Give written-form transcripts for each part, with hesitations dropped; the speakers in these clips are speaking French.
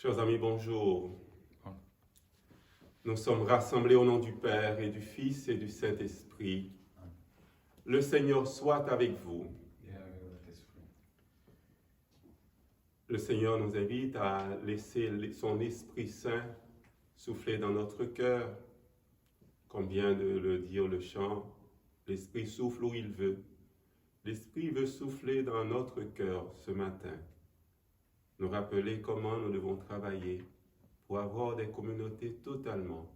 Chers amis, bonjour. Nous sommes rassemblés au nom du Père et du Fils et du Saint-Esprit. Le Seigneur soit avec vous. Le Seigneur nous invite à laisser son Esprit Saint souffler dans notre cœur. Comme vient de le dire le chant, l'Esprit souffle où il veut. L'Esprit veut souffler dans notre cœur ce matin. Nous rappeler comment nous devons travailler pour avoir des communautés totalement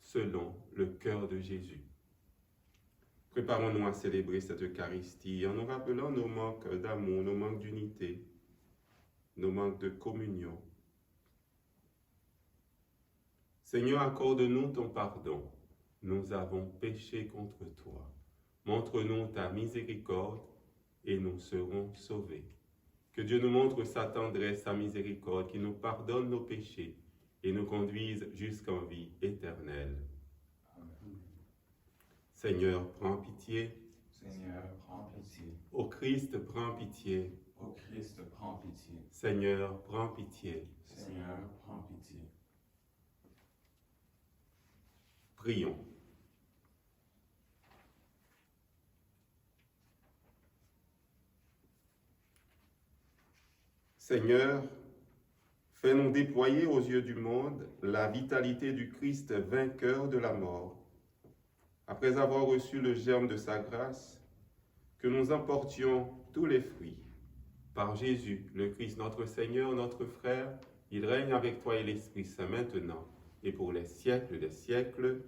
selon le cœur de Jésus. Préparons-nous à célébrer cette Eucharistie en nous rappelant nos manques d'amour, nos manques d'unité, nos manques de communion. Seigneur, accorde-nous ton pardon. Nous avons péché contre toi. Montre-nous ta miséricorde et nous serons sauvés. Que Dieu nous montre sa tendresse, sa miséricorde, qui nous pardonne nos péchés et nous conduise jusqu'en vie éternelle. Amen. Seigneur, prends pitié. Seigneur, prends pitié. Ô Christ, prends pitié. Ô Christ, prends pitié. Seigneur, prends pitié. Seigneur, prends pitié. Prions. Seigneur, fais-nous déployer aux yeux du monde la vitalité du Christ vainqueur de la mort. Après avoir reçu le germe de sa grâce, que nous emportions tous les fruits. Par Jésus, le Christ, notre Seigneur, notre frère, il règne avec toi et l'Esprit Saint maintenant et pour les siècles des siècles.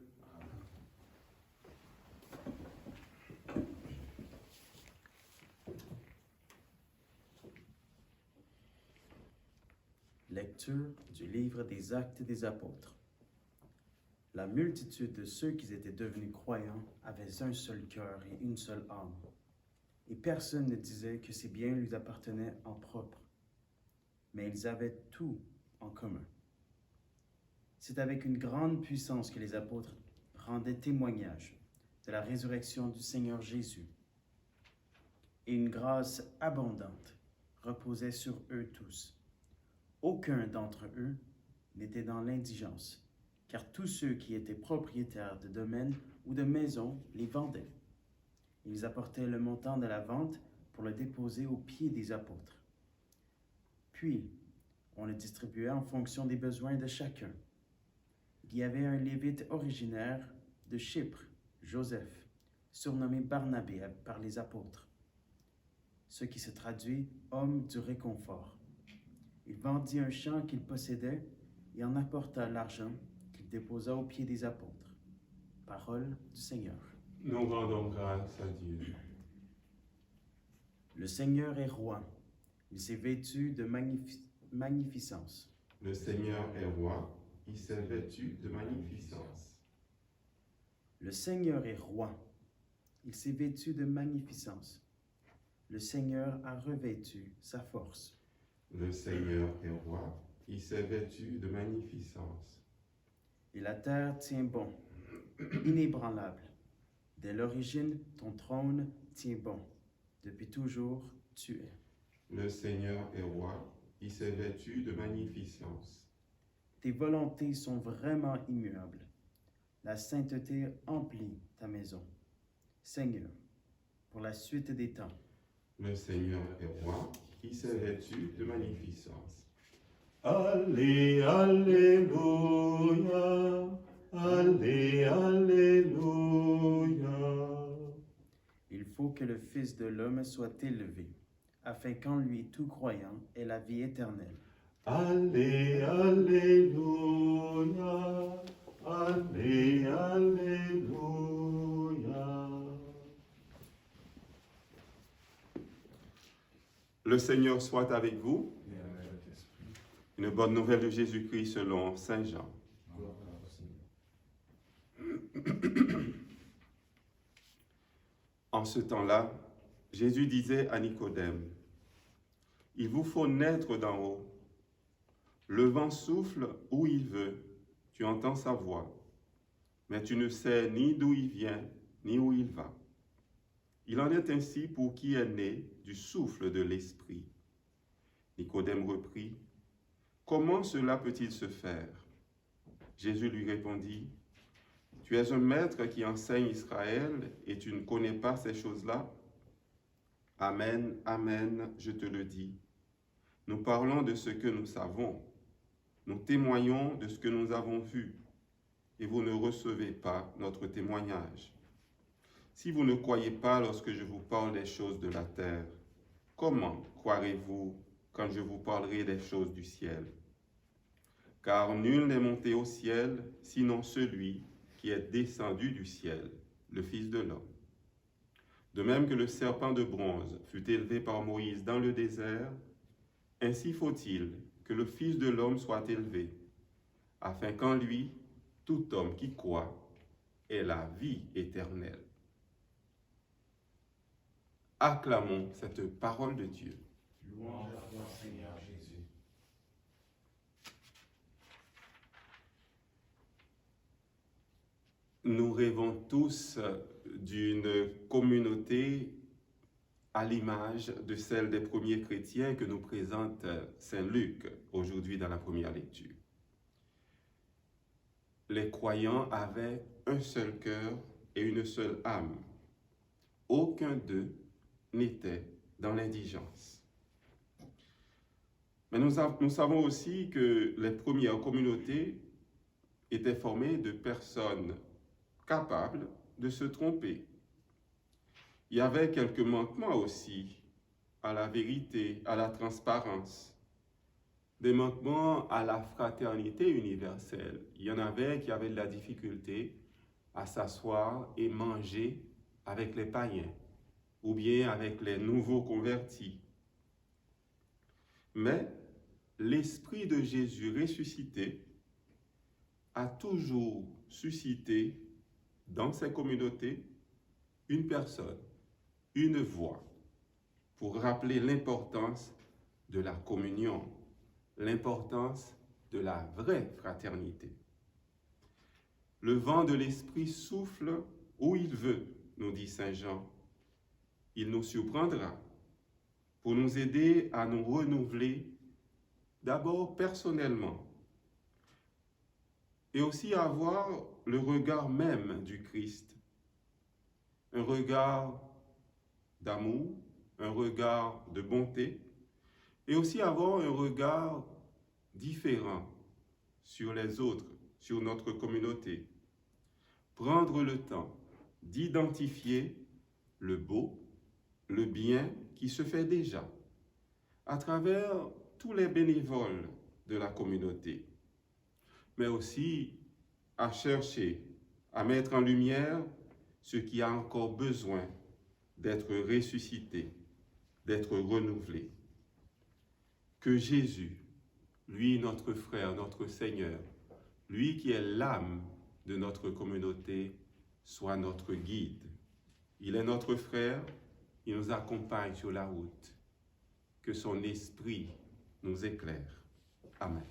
Lecture du livre des Actes des Apôtres. La multitude de ceux qui étaient devenus croyants avaient un seul cœur et une seule âme, et personne ne disait que ses biens lui appartenaient en propre, mais ils avaient tout en commun. C'est avec une grande puissance que les apôtres rendaient témoignage de la résurrection du Seigneur Jésus, et une grâce abondante reposait sur eux tous. Aucun d'entre eux n'était dans l'indigence, car tous ceux qui étaient propriétaires de domaines ou de maisons les vendaient. Ils apportaient le montant de la vente pour le déposer aux pieds des apôtres. Puis, on le distribuait en fonction des besoins de chacun. Il y avait un lévite originaire de Chypre, Joseph, surnommé Barnabé par les apôtres, ce qui se traduit « homme du réconfort ». Il vendit un champ qu'il possédait et en apporta l'argent qu'il déposa aux pieds des apôtres. Parole du Seigneur. Nous rendons grâce à Dieu. Le Seigneur est roi. Il s'est vêtu de magnificence. Le Seigneur est roi, il s'est vêtu de magnificence. Le Seigneur est roi. Il s'est vêtu de magnificence. Le Seigneur a revêtu sa force. Le Seigneur est roi, il s'est vêtu de magnificence. Et la terre tient bon, inébranlable. Dès l'origine, ton trône tient bon. Depuis toujours, tu es. Le Seigneur est roi, il s'est vêtu de magnificence. Tes volontés sont vraiment immuables. La sainteté emplit ta maison. Seigneur, pour la suite des temps. Le Seigneur est roi, il s'est vêtu de magnificence. Allez, alléluia, allez, alléluia. Il faut que le Fils de l'homme soit élevé, afin qu'en lui tout croyant ait la vie éternelle. Allez, alléluia, allez, alléluia. Le Seigneur soit avec vous. Et avec votre esprit. Une bonne nouvelle de Jésus-Christ selon Saint Jean. Gloire au Seigneur. En ce temps-là, Jésus disait à Nicodème, « Il vous faut naître d'en haut. Le vent souffle où il veut, tu entends sa voix, mais tu ne sais ni d'où il vient, ni où il va. Il en est ainsi pour qui est né du souffle de l'Esprit. » Nicodème reprit, Comment cela peut-il se faire? Jésus lui répondit, tu es un maître qui enseigne Israël et tu ne connais pas ces choses-là? Amen, amen, je te le dis. Nous parlons de ce que nous savons. Nous témoignons de ce que nous avons vu. Et vous ne recevez pas notre témoignage. Si vous ne croyez pas lorsque je vous parle des choses de la terre, comment croirez-vous quand je vous parlerai des choses du ciel? Car nul n'est monté au ciel, sinon celui qui est descendu du ciel, le Fils de l'homme. De même que le serpent de bronze fut élevé par Moïse dans le désert, ainsi faut-il que le Fils de l'homme soit élevé, afin qu'en lui, tout homme qui croit ait la vie éternelle. Acclamons cette parole de Dieu. Louange à toi, Seigneur Jésus. Nous rêvons tous d'une communauté à l'image de celle des premiers chrétiens que nous présente Saint Luc aujourd'hui dans la première lecture. Les croyants avaient un seul cœur et une seule âme. Aucun d'eux n'était dans l'indigence. Mais nous savons aussi que les premières communautés étaient formées de personnes capables de se tromper. Il y avait quelques manquements aussi à la vérité, à la transparence, des manquements à la fraternité universelle. Il y en avait qui avaient de la difficulté à s'asseoir et manger avec les païens ou bien avec les nouveaux convertis. Mais l'Esprit de Jésus ressuscité a toujours suscité dans ces communautés une personne, une voix, pour rappeler l'importance de la communion, l'importance de la vraie fraternité. Le vent de l'Esprit souffle où il veut, nous dit Saint Jean. Il nous surprendra pour nous aider à nous renouveler d'abord personnellement et aussi à avoir le regard même du Christ, un regard d'amour, un regard de bonté, et aussi avoir un regard différent sur les autres, sur notre communauté. Prendre le temps d'identifier le beau, le bien qui se fait déjà, à travers tous les bénévoles de la communauté, mais aussi à chercher, à mettre en lumière ce qui a encore besoin d'être ressuscité, d'être renouvelé. Que Jésus, lui notre frère, notre Seigneur, lui qui est l'âme de notre communauté, soit notre guide. Il est notre frère, il nous accompagne sur la route. Que son esprit nous éclaire. Amen.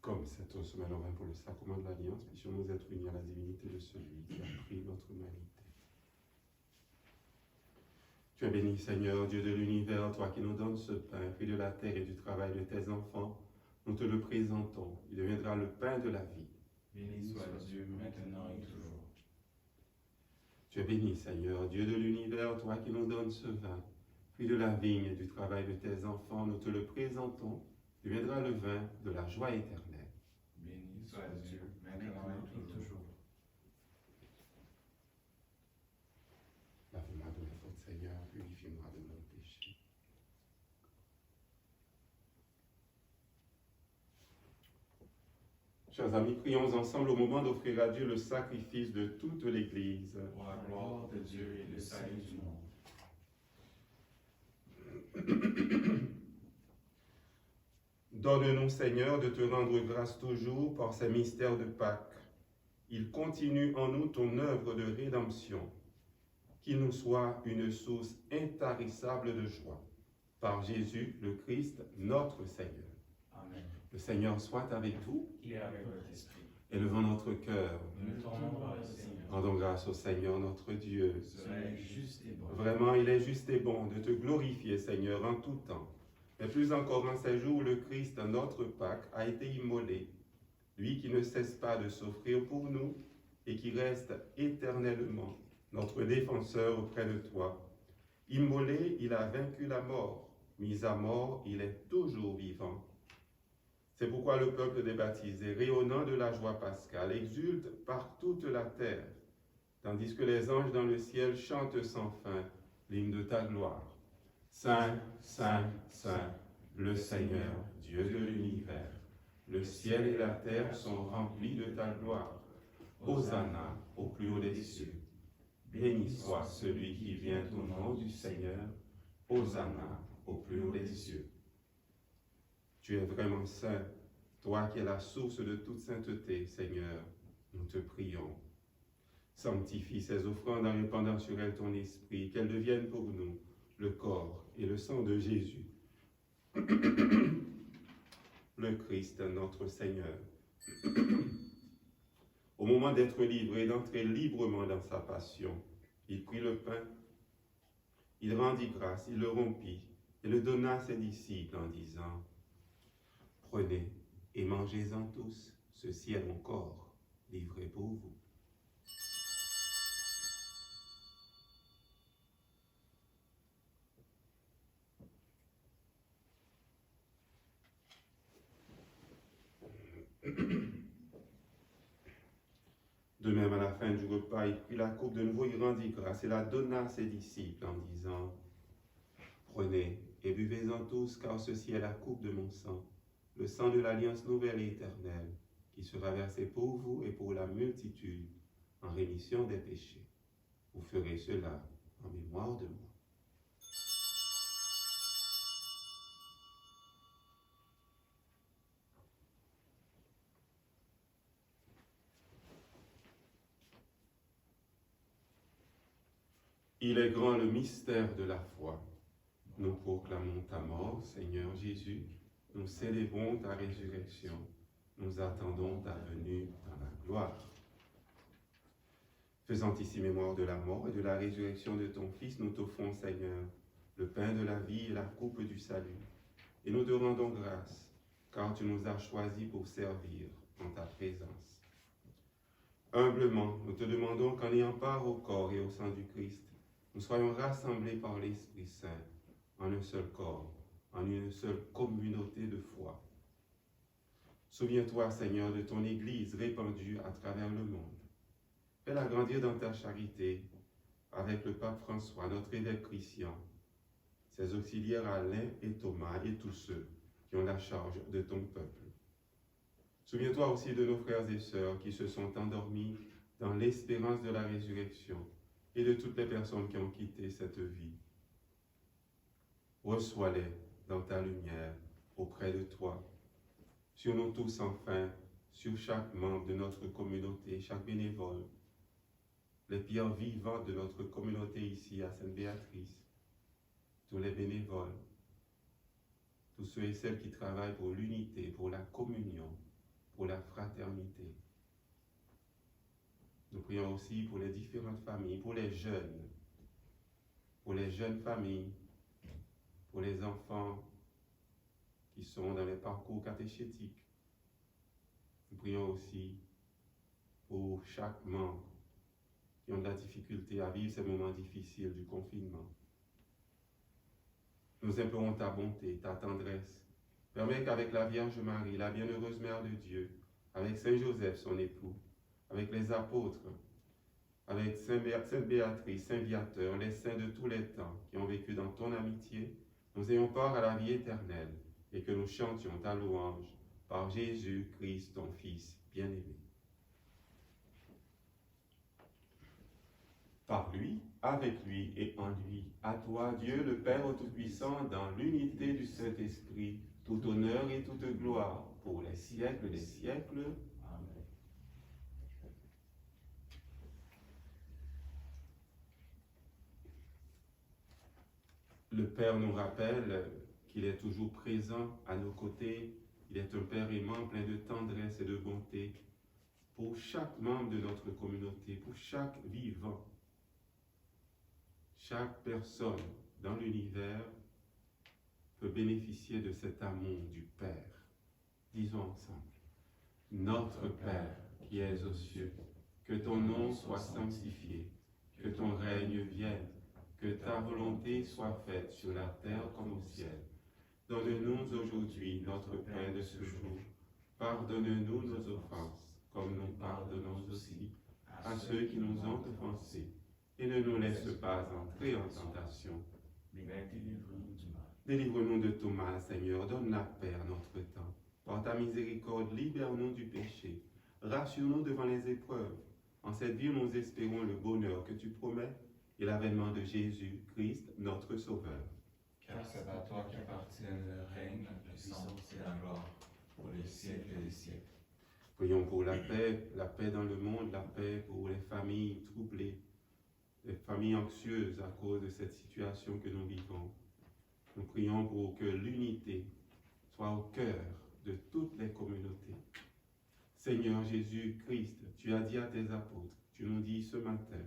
Comme cette semaine au pour le sacrement de l'Alliance, puissions nous être unis à la divinité de celui qui a pris notre humanité. Tu es béni, Seigneur, Dieu de l'univers, toi qui nous donnes ce pain, fruit de la terre et du travail de tes enfants. Nous te le présentons. Il deviendra le pain de la vie. Béni soit Dieu maintenant et toujours. Tu es béni, Seigneur, Dieu de l'univers, toi qui nous donnes ce vin, fruit de la vigne et du travail de tes enfants. Nous te le présentons. Il deviendra le vin de la joie éternelle. Béni soit Dieu maintenant et toujours. Lave-moi de mes fautes, Seigneur, purifie-moi de mon péché. Chers amis, prions ensemble au moment d'offrir à Dieu le sacrifice de toute l'Église. Pour la gloire de Dieu et le salut du monde. Donne-nous, Seigneur, de te rendre grâce toujours par ces mystères de Pâques. Il continue en nous ton œuvre de rédemption, qu'il nous soit une source intarissable de joie. Par Jésus, le Christ, notre Seigneur. Amen. Le Seigneur soit avec vous. Et avec votre esprit. Élevons notre cœur. Nous le tournons vers le Seigneur. Rendons grâce au Seigneur notre Dieu. Cela est juste et bon. Vraiment, il est juste et bon de te glorifier, Seigneur, en tout temps. Mais plus encore en ces jours où le Christ, notre Pâques, a été immolé. Lui qui ne cesse pas de s'offrir pour nous et qui reste éternellement notre défenseur auprès de toi. Immolé, il a vaincu la mort. Mis à mort, il est toujours vivant. C'est pourquoi le peuple des baptisés, rayonnant de la joie pascale, exulte par toute la terre, tandis que les anges dans le ciel chantent sans fin l'hymne de ta gloire. Saint, Saint, Saint, le Seigneur, Dieu de l'univers. Le ciel et la terre sont remplis de ta gloire. Hosanna au plus haut des cieux. Béni soit celui qui vient au nom du Seigneur. Hosanna au plus haut des cieux. Tu es vraiment saint, toi qui es la source de toute sainteté, Seigneur, nous te prions. Sanctifie ces offrandes en répandant sur elles ton esprit, qu'elles deviennent pour nous le corps et le sang de Jésus, le Christ, notre Seigneur. Au moment d'être livré, d'entrer librement dans sa passion, il prit le pain, il rendit grâce, il le rompit et le donna à ses disciples en disant: Prenez et mangez-en tous, ceci est mon corps, livré pour vous. De même, à la fin du repas, il prit la coupe de nouveau, il rendit grâce et la donna à ses disciples en disant: Prenez et buvez-en tous, car ceci est la coupe de mon sang, le sang de l'alliance nouvelle et éternelle, qui sera versé pour vous et pour la multitude en rémission des péchés. Vous ferez cela en mémoire de moi. Il est grand le mystère de la foi. Nous proclamons ta mort, Seigneur Jésus. Nous célébrons ta résurrection. Nous attendons ta venue dans la gloire. Faisant ici mémoire de la mort et de la résurrection de ton Fils, nous t'offrons, Seigneur, le pain de la vie et la coupe du salut. Et nous te rendons grâce, car tu nous as choisis pour servir en ta présence. Humblement, nous te demandons qu'en ayant part au corps et au sang du Christ, nous soyons rassemblés par l'Esprit Saint en un seul corps, en une seule communauté de foi. Souviens-toi, Seigneur, de ton Église répandue à travers le monde. Fais-la grandir dans ta charité avec le pape François, notre évêque Christian, ses auxiliaires Alain et Thomas et tous ceux qui ont la charge de ton peuple. Souviens-toi aussi de nos frères et sœurs qui se sont endormis dans l'espérance de la résurrection et de toutes les personnes qui ont quitté cette vie. Reçois-les dans ta lumière auprès de toi. Sur nous tous enfin, sur chaque membre de notre communauté, chaque bénévole, les pierres vivantes de notre communauté ici à Sainte-Béatrice, tous les bénévoles, tous ceux et celles qui travaillent pour l'unité, pour la communion, pour la fraternité. Nous prions aussi pour les différentes familles, pour les jeunes familles, pour les enfants qui sont dans les parcours catéchétiques. Nous prions aussi pour chaque membre qui ont de la difficulté à vivre ces moments difficiles du confinement. Nous implorons ta bonté, ta tendresse. Permets qu'avec la Vierge Marie, la bienheureuse Mère de Dieu, avec Saint Joseph, son époux, avec les apôtres, avec Sainte Béatrice, Saint Viateur, les saints de tous les temps qui ont vécu dans ton amitié, nous ayons part à la vie éternelle et que nous chantions ta louange par Jésus-Christ, ton Fils bien-aimé. par lui, avec lui et en lui. À toi, Dieu, le Père Tout-Puissant, dans l'unité du Saint-Esprit, tout honneur et toute gloire, pour les siècles des siècles. Amen. Le Père nous rappelle qu'il est toujours présent à nos côtés. Il est un Père aimant, plein de tendresse et de bonté pour chaque membre de notre communauté, pour chaque vivant. Chaque personne dans l'univers peut bénéficier de cet amour du Père. Disons ensemble, notre Père qui es aux cieux, que ton nom soit sanctifié, que ton règne vienne, que ta volonté soit faite sur la terre comme au ciel. Donne-nous aujourd'hui notre pain de ce jour. Pardonne-nous nos offenses, comme nous pardonnons aussi à ceux qui nous ont offensés. Et ne nous laisse pas entrer en tentation, mais délivre-nous du mal. Délivre-nous de tout mal, Seigneur. Donne la paix à notre temps. Par ta miséricorde, libère-nous du péché. Rassure-nous devant les épreuves. En cette vie, nous espérons le bonheur que tu promets et l'avènement de Jésus-Christ, notre Sauveur. Car c'est à toi qu'appartiennent le règne, la puissance et la gloire, pour les siècles des siècles. Prions pour la paix dans le monde, la paix pour les familles troublées, les familles anxieuses à cause de cette situation que nous vivons. Nous prions pour que l'unité soit au cœur de toutes les communautés. Seigneur Jésus-Christ, tu as dit à tes apôtres, tu nous dis ce matin,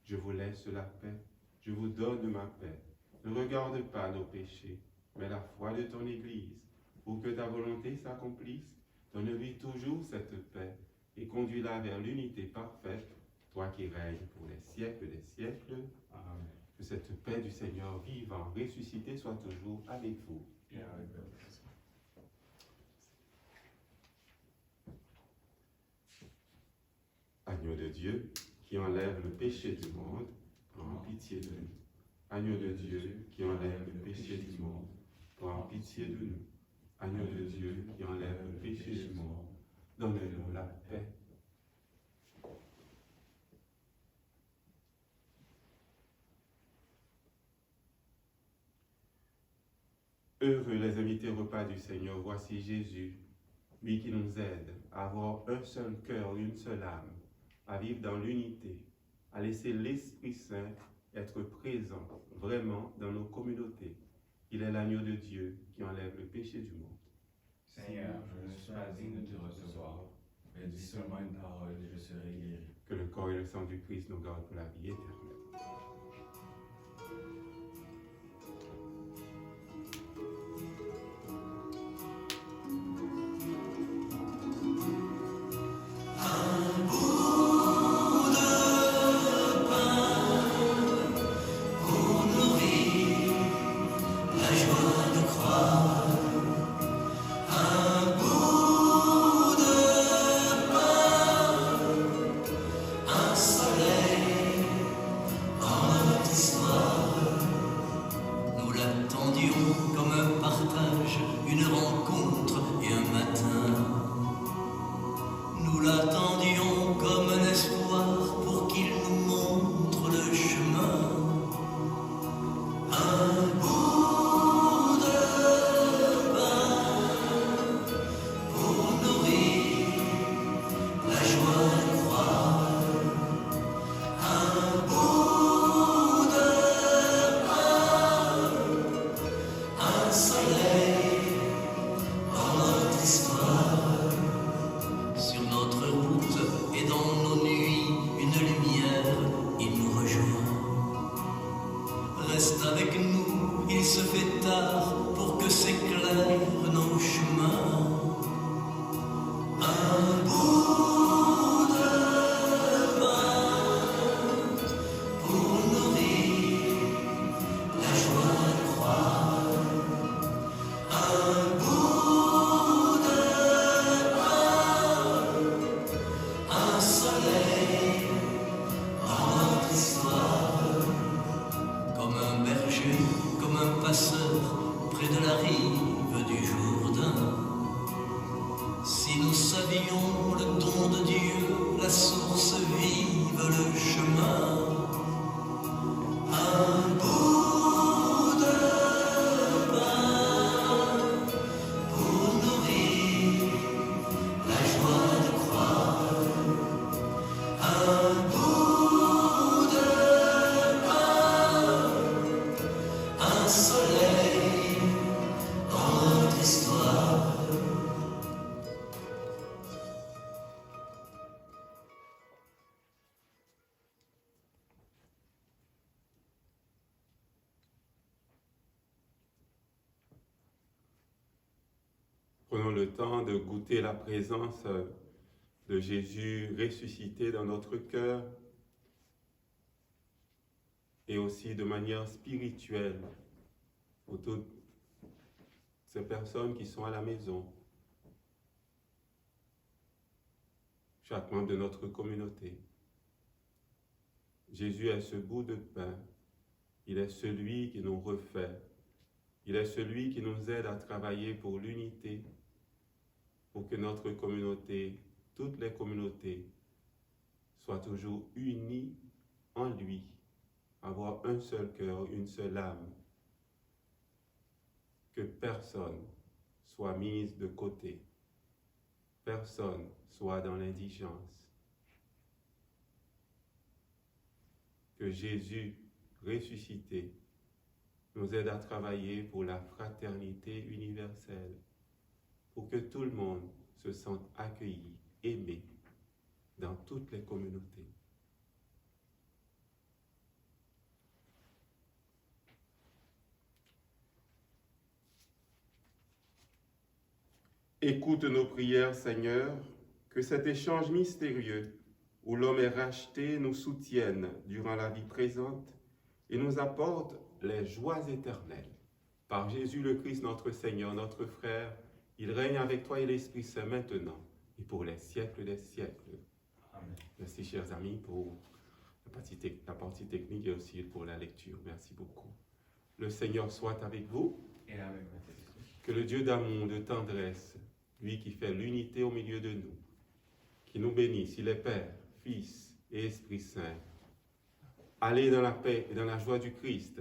je vous laisse la paix, je vous donne ma paix. Ne regarde pas nos péchés, mais la foi de ton Église, pour que ta volonté s'accomplisse. Donne-lui toujours cette paix et conduis-la vers l'unité parfaite, toi qui règnes pour les siècles des siècles. Amen. Que cette paix du Seigneur vivant, ressuscité, soit toujours avec vous. Et avec votre esprit. Agneau de Dieu, qui enlève le péché du monde, prends pitié de nous. Agneau de Dieu, qui enlève le péché du monde, prends pitié de nous. Agneau de Dieu, qui enlève le péché du monde, donne-nous la paix. Heureux les invités au repas du Seigneur, voici Jésus, lui qui nous aide à avoir un seul cœur, une seule âme, à vivre dans l'unité, à laisser l'Esprit Saint être présent vraiment dans nos communautés. Il est l'agneau de Dieu qui enlève le péché du monde. Seigneur, je ne suis pas digne de te recevoir, mais dis seulement une parole et je serai guéri. Que le corps et le sang du Christ nous gardent pour la vie éternelle. Le don de Dieu, la source vive, le chemin. Prenons le temps de goûter la présence de Jésus ressuscité dans notre cœur et aussi de manière spirituelle pour toutes ces personnes qui sont à la maison, chaque membre de notre communauté. Jésus est ce bout de pain, il est celui qui nous refait, il est celui qui nous aide à travailler pour l'unité, pour que notre communauté, toutes les communautés, soient toujours unies en lui, avoir un seul cœur, une seule âme, que personne soit mise de côté, personne soit dans l'indigence, que Jésus ressuscité nous aide à travailler pour la fraternité universelle, pour que tout le monde se sente accueilli, aimé dans toutes les communautés. Écoute nos prières, Seigneur, que cet échange mystérieux où l'homme est racheté nous soutienne durant la vie présente et nous apporte les joies éternelles. Par Jésus le Christ, notre Seigneur, notre frère, il règne avec toi et l'Esprit Saint maintenant et pour les siècles des siècles. Amen. Merci, chers amis, pour la partie technique et aussi pour la lecture. Merci beaucoup. Le Seigneur soit avec vous. Et avec votre esprit. Que le Dieu d'amour, de tendresse, lui qui fait l'unité au milieu de nous, qui nous bénisse, il est Père, Fils et Esprit Saint. Allez dans la paix et dans la joie du Christ.